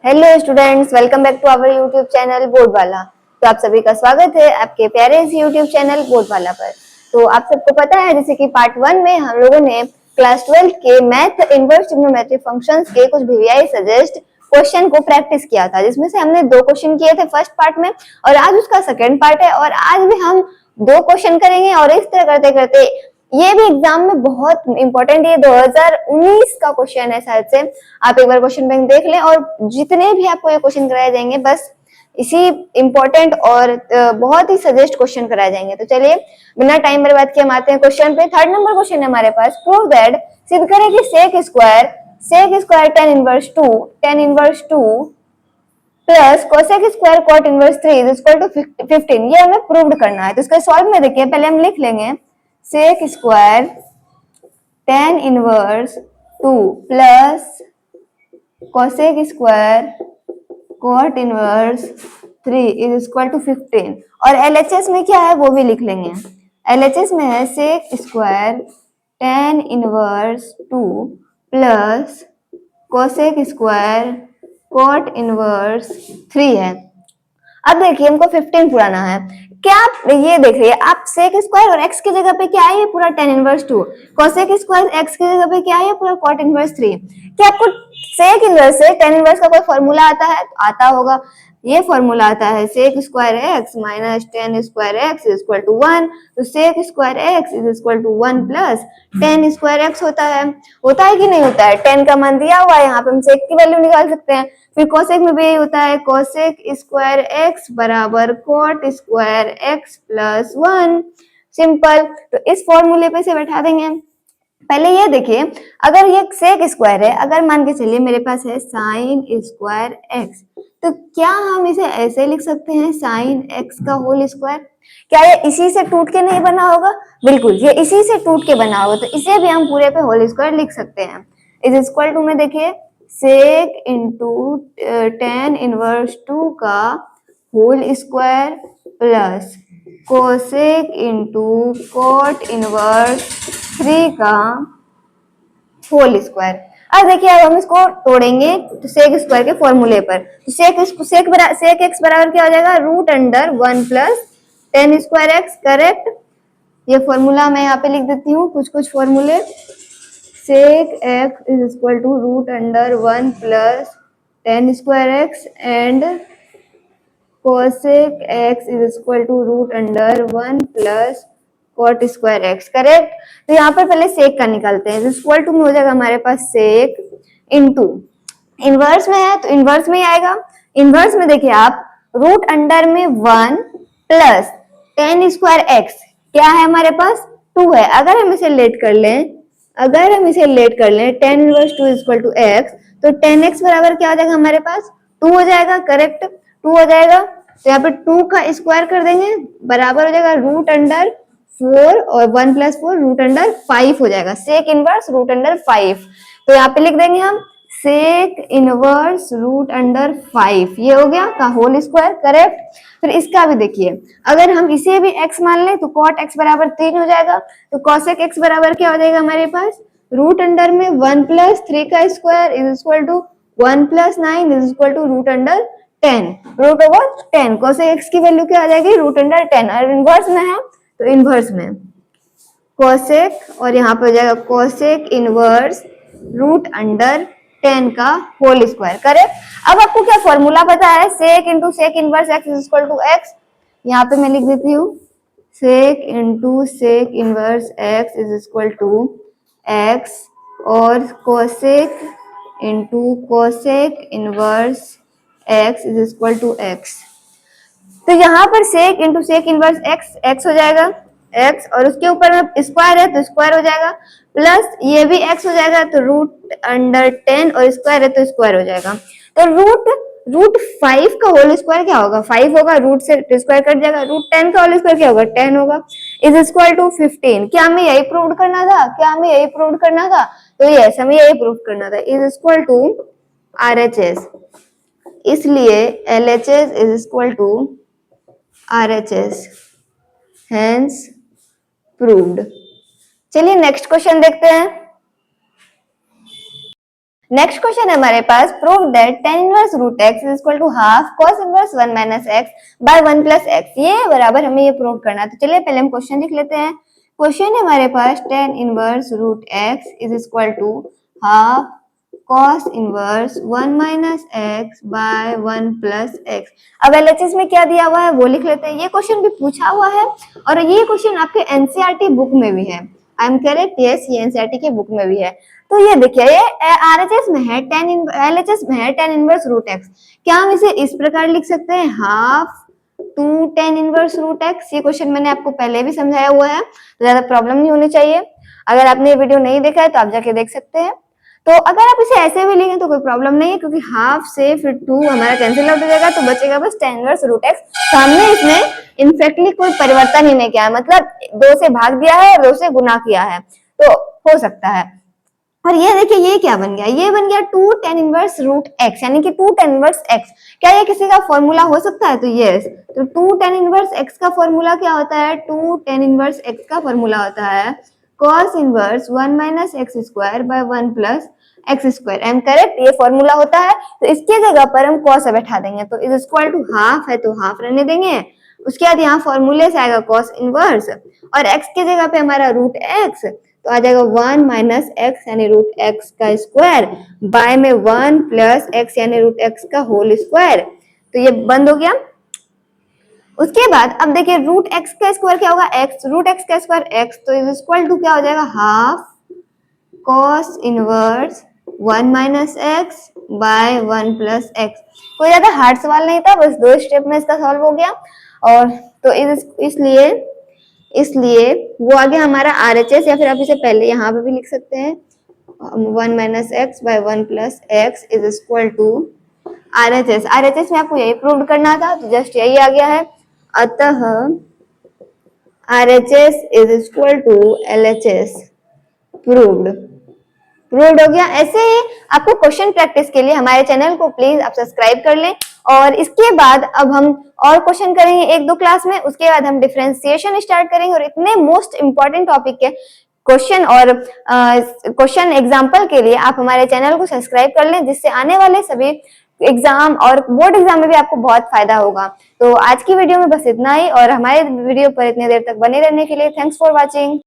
Hello students, welcome back to our YouTube channel board वाला। तो आप सभी का स्वागत है आपके प्यारे इस यूट्यूब चैनल बोर्ड वाला पर। तो आप सबको पता है जैसे कि पार्ट 1 में हम लोगों ने क्लास 12 के मैथ इनवर्स ट्रिग्नोमेट्री फंक्शंस के कुछ वीवीआई सजेस्ट क्वेश्चन को प्रैक्टिस किया था, जिसमें से हमने 2 क्वेश्चन किए थे फर्स्ट पार्ट में और आज उसका सेकंड पार्ट है और आज भी हम 2 क्वेश्चन करेंगे। और इस तरह करते करते ये भी एग्जाम में बहुत इंपॉर्टेंट, ये 2019 का क्वेश्चन है शायद से। आप एक बार क्वेश्चन बैंक देख लें और जितने भी आपको ये क्वेश्चन कराए जाएंगे बस इसी इंपॉर्टेंट और बहुत ही सजेस्ट क्वेश्चन कराए जाएंगे। तो चलिए बिना टाइम बर्बाद किए हम आते हैं क्वेश्चन पे। थर्ड नंबर क्वेश्चन है हमारे पास, प्रूव दैट, सिद्ध करें कि sec tan inverse 2 plus cosec square cot inverse 3 is equal to 15। ये हमें प्रूव करना है। तो इसका सॉल्व में देखिए, पहले हम लिख लेंगे sec square tan inverse 2 plus cosec square cot inverse 3 is equal to 15। और LHS में क्या है वो भी लिख लेंगे। LHS में है sec square tan inverse 2 plus cosec square cot inverse 3 है। अब देखिए हमको 15 पुराना है। क्या आप ये देख रही है, आप सेक स्क्वायर और एक्स की जगह पे क्या है पूरा tan inverse 2, cosec square x की जगह पे क्या है पूरा cot इनवर्स 3। क्या आपको सेक इनवर्स से tan इनवर्स का कोई फॉर्मूला आता है? आता होगा। ये फॉर्मूला आता है sec square x minus tan square x is equal to 1। तो sec square x is equal to 1 plus tan square x होता है कि नहीं होता है? tan का मान दिया हुआ है, यहाँ पे हम सेक की वैल्यू निकाल सकते हैं। फिर कोसेक में भी यही होता है, कोसेक स्क्वायर एक्स बराबर cot square x plus 1। Simple. तो इस फॉर्मूले पे से बैठा देंगे। पहले ये देखिए, अगर ये सेक स्क्वायर है, अगर मान के चलिए मेरे पास है साइन स्क्वायर एक्स, तो क्या हम इसे ऐसे लिख सकते हैं साइन एक्स का होल स्क्वायर? क्या ये इसी से टूट के नहीं बना होगा? बिल्कुल, ये इसी से टूट के बना होगा। तो इसे भी हम पूरे पे होल स्क्वायर लिख सकते हैं। इज इक्वल टू में देखिए सेक इंटू tan इनवर्स 2 का whole square plus cosec into cot inverse 3 का होल स्क्वायर। अब देखिए, अब हम इसको तोड़ेंगे तो सेक स्क्वायर के फॉर्मूले पर। तो सेक एक्स बराबर क्या हो जाएगा? Root under 1 plus tan square x. Correct. ये फॉर्मूला मैं यहाँ पे लिख देती हूँ, कुछ फॉर्मूले। sec x is equal to root under 1 plus tan square x and cosec x is equal to root under 1 plus cot square x। Correct. तो यहाँ पर पहले sec का निकालते हैं। इक्वल टू में हो जाएगा हमारे पास sec इनटू, इनवर्स में है तो इनवर्स में ही आएगा। इनवर्स में देखिए आप, रूट अंडर में 1 प्लस tan स्क्वायर x क्या है हमारे पास? 2 है। अगर हम इसे लेट कर लें tan inverse 2 equal to x, तो tan x बराबर क्या हो जाएगा हमारे पास? 2 हो जाएगा। करेक्ट, 2 हो जाएगा। तो यहाँ पे 2 का स्क्वायर कर देंगे, बराबर हो जाएगा रूट अंडर 4 और 1 प्लस 4 रूट अंडर 5 हो जाएगा। Sec inverse root under 5। तो यहाँ पे लिख देंगे हम सेक इनवर्स रूट अंडर 5। ये हो गया का होल स्क्वायर। करेक्ट। फिर इसका भी देखिए, अगर हम इसे भी x मान लें तो cot x बराबर 3 हो जाएगा। तो cosec x बराबर क्या हो जाएगा हमारे पास? रूट अंडर में 1 प्लस 3 का square is equal to 1 plus 9 is equal to root under 10। Root over 10। cosec x की वैल्यू क्या आ जाएगी? Root under 10। और इनवर्स में है तो इनवर्स में cosec और यहाँ पे हो जाएगा cosec इनवर्स रूट अंडर 10 का होल स्क्वायर। करेक्ट। अब आपको क्या फॉर्मूला पता है? Sec into sec inverse x is equal to x. यहाँ पे मैं लिख देती हूँ sec into sec inverse x is equal to x और cosec into cosec inverse x is equal to x. तो यहाँ पर sec into sec inverse x x हो जाएगा एक्स, और उसके ऊपर में स्क्वायर है तो स्क्वायर हो जाएगा, प्लस ये भी एक्स हो जाएगा तो रूट अंडर 10 और स्क्वायर है तो स्क्वायर हो जाएगा। तो रूट 5 का होल स्क्वायर क्या होगा? 5 होगा। रूट से स्क्वायर कट जाएगा। रूट 10 का होल स्क्वायर क्या होगा? 10 होगा। Is equal to 15। क्या हमें यही प्रूव करना था? तो यस, हमें यही प्रूव करना था। इज इक्वल टू RHS, इसलिए LHS is equal to RHS, hence proved. चलिए नेक्स्ट क्वेश्चन देखते हैं। नेक्स्ट क्वेश्चन है हमारे पास, prove that tan inverse root x is equal to half cos inverse 1 minus x by 1 plus x। ये बराबर हमें ये प्रूव करना है। तो चलिए पहले हम क्वेश्चन लिख लेते हैं। क्वेश्चन है हमारे पास tan inverse root x is equal to half cos inverse 1 minus x by 1 plus x। अब LHS में क्या दिया हुआ है वो लिख लेते हैं। ये क्वेश्चन भी पूछा हुआ है और ये क्वेश्चन आपके एनसीईआरटी बुक में भी है। आई एम करेक्ट, यस, ये एनसीईआरटी के बुक में भी है। तो ये देखिए, ये आरएचएस में है एलएचएस में है tan इनवर्स रूट x। क्या हम इसे इस प्रकार लिख सकते हैं, half two tan inverse root x। ये क्वेश्चन मैंने आपको पहले भी समझाया हुआ है, तो ज्यादा प्रॉब्लम नहीं होनी चाहिए। अगर आपने ये वीडियो नहीं देखा है तो आप जाके देख सकते हैं। तो अगर आप इसे ऐसे भी लिखें तो कोई प्रॉब्लम नहीं है, क्योंकि हाफ से फिर 2 हमारा कैंसिल आउट हो जाएगा, तो बचेगा बस tan इनवर्स रूट x। तो हमने इसमें इनफैक्टली कोई परिवर्तन ही नहीं किया है, मतलब 2 से भाग दिया है और 2 से गुना किया है, तो हो सकता है। और ये देखिए, ये क्या बन गया, ये बन गया 2 tan इनवर्स रूट x, यानी कि 2 tan इनवर्स x। क्या ये किसी का फॉर्मूला हो सकता है? तो यस। तो 2 tan इनवर्स x का फॉर्मूला क्या होता है? 2 tan इनवर्स x का फॉर्मूला होता है cos inverse 1 minus x square by 1 plus x square. I am correct, ये फॉर्मूला होता है। तो इसके जगह पर हम cos बैठा देंगे, तो इज इक्वल टू हाफ है तो हाफ रहने देंगे। उसके बाद यहाँ फॉर्मूले से आएगा cos इनवर्स, और x की जगह पे हमारा रूट x, तो आ जाएगा 1 माइनस एक्स यानी रूट एक्स का स्क्वायर बाय में 1 प्लस एक्स यानी रूट एक्स का होल स्क्वायर। तो ये बंद हो गया। उसके बाद अब देखिए, रूट एक्स का स्क्वायर क्या होगा, एक्स, रूट एक्स का स्क्वायर एक्स, तो इज इक्वल टू क्या हो जाएगा, half cos inverse 1 minus x by 1 plus x. कोई ज्यादा हार्ड सवाल नहीं था, बस 2 स्टेप में इसका सॉल्व हो गया। और तो इसलिए वो आ गया हमारा RHS, या फिर आप इसे पहले यहाँ पे भी लिख सकते हैं, 1 minus x by 1 plus x is equal to RHS। RHS में आपको यही प्रूव करना था, तो जस्ट यही आ गया है। अतः RHS इज इक्वल टू LHS, प्रूव्ड हो गया। ऐसे ही आपको क्वेश्चन प्रैक्टिस के लिए हमारे चैनल को प्लीज आप सब्सक्राइब कर लें। और इसके बाद अब हम और क्वेश्चन करेंगे 1-2 क्लास में, उसके बाद हम डिफरेंशिएशन स्टार्ट करेंगे। और इतने मोस्ट इंपॉर्टेंट टॉपिक के क्वेश्चन और क्वेश्चन एग्जाम्पल के लिए आप हमारे चैनल को सब्सक्राइब कर लें, जिससे आने वाले सभी एग्जाम और बोर्ड एग्जाम में भी आपको बहुत फायदा होगा। तो आज की वीडियो में बस इतना ही, और हमारे वीडियो पर इतनी देर तक बने रहने के लिए थैंक्स फॉर वॉचिंग।